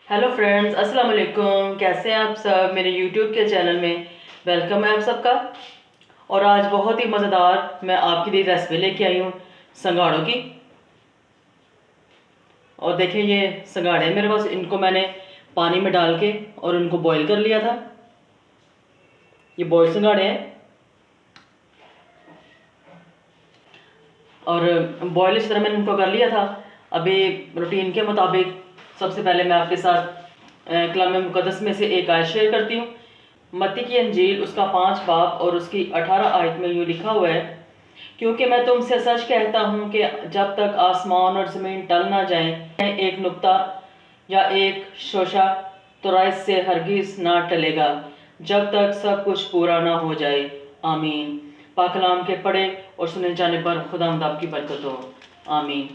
Hello friends, अस्सलाम वालेकुम। कैसे हैं आप सब? मेरे यूट्यूब के चैनल में वेलकम है आप सबका। और आज बहुत ही मज़ेदार मैं आपके लिए रेसिपी लेके आई हूँ संगाड़ों की। और देखिए ये संगाड़े हैं मेरे पास, इनको मैंने पानी में डाल के और उनको बॉईल कर लिया था। ये बॉयल संगाड़े हैं और बॉयल इस तरह मैंने इनको कर लिया था। अभी रूटीन के मुताबिक सबसे पहले मैं आपके साथ कलाम मुक़द्दस में से एक आयत शेयर करती हूँ। मत्ती की अंजील उसका 5 बाब और उसकी 18 आयत में यूँ लिखा हुआ है, क्योंकि मैं तुमसे सच कहता हूँ कि जब तक आसमान और ज़मीन टल ना जाएं, एक नुक्ता या एक शोशा तोराइस से हरगिज़ ना टलेगा जब तक सब कुछ पूरा ना हो जाए। आमीन। पाक कलाम के पढ़े और सुने जाने पर खुदावंद आपकी बरकत हो। आमीन।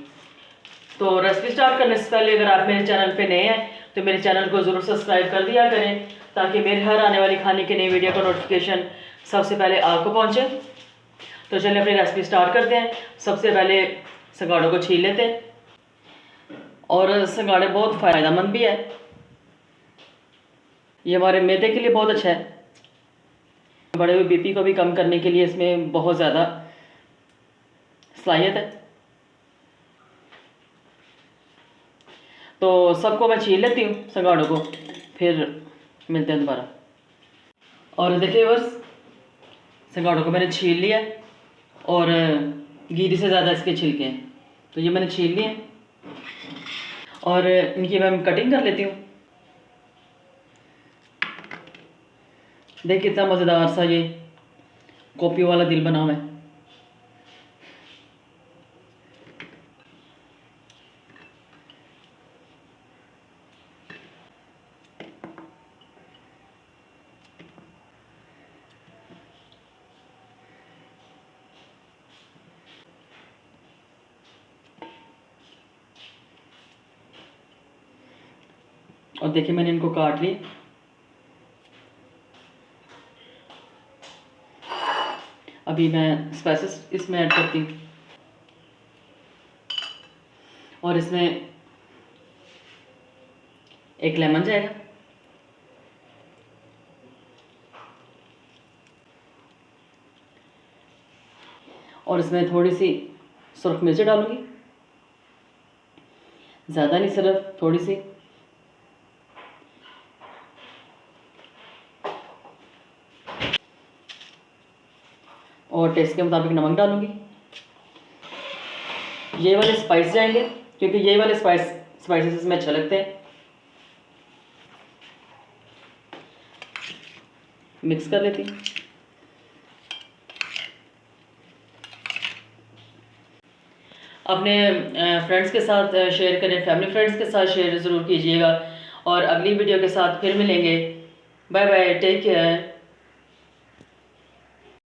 तो रेसिपी स्टार्ट करने से पहले अगर आप मेरे चैनल पे नए हैं तो मेरे चैनल को ज़रूर सब्सक्राइब कर दिया करें, ताकि मेरे हर आने वाली खाने की नई वीडियो का नोटिफिकेशन सबसे पहले आपको पहुंचे। तो चलिए अपनी रेसिपी स्टार्ट करते हैं। सबसे पहले संगाड़ों को छील लेते हैं। और संगाड़े बहुत फ़ायदेमंद भी है, ये हमारे मैदे के लिए बहुत अच्छा है। बड़े हुए बीपी को भी कम करने के लिए इसमें बहुत ज़्यादा सलाहियत है। तो सबको मैं छील लेती हूँ संगाड़ों को, फिर मिलते हैं दोबारा। और देखिए बस संगाड़ों को मैंने छील लिया और गीली से ज़्यादा इसके छिलके हैं, तो ये मैंने छील लिए और इनकी मैं कटिंग कर लेती हूँ। देखिए कितना मज़ेदार सा ये कॉपी वाला दिल बना हुआ है। और देखिए मैंने इनको काट ली। अभी मैं स्पाइसेस इसमें ऐड करती हूँ और इसमें एक लेमन जाएगा और इसमें थोड़ी सी सुरख मिर्च डालूंगी, ज़्यादा नहीं, सिर्फ थोड़ी सी। और टेस्ट के मुताबिक नमक डालूंगी। ये वाले स्पाइस जाएंगे क्योंकि ये वाले स्पाइसेस इसमें अच्छे लगते हैं। मिक्स कर लेती हूँ। अपने फ्रेंड्स के साथ शेयर करें, फैमिली फ्रेंड्स के साथ शेयर ज़रूर कीजिएगा। और अगली वीडियो के साथ फिर मिलेंगे। Bye bye, take care.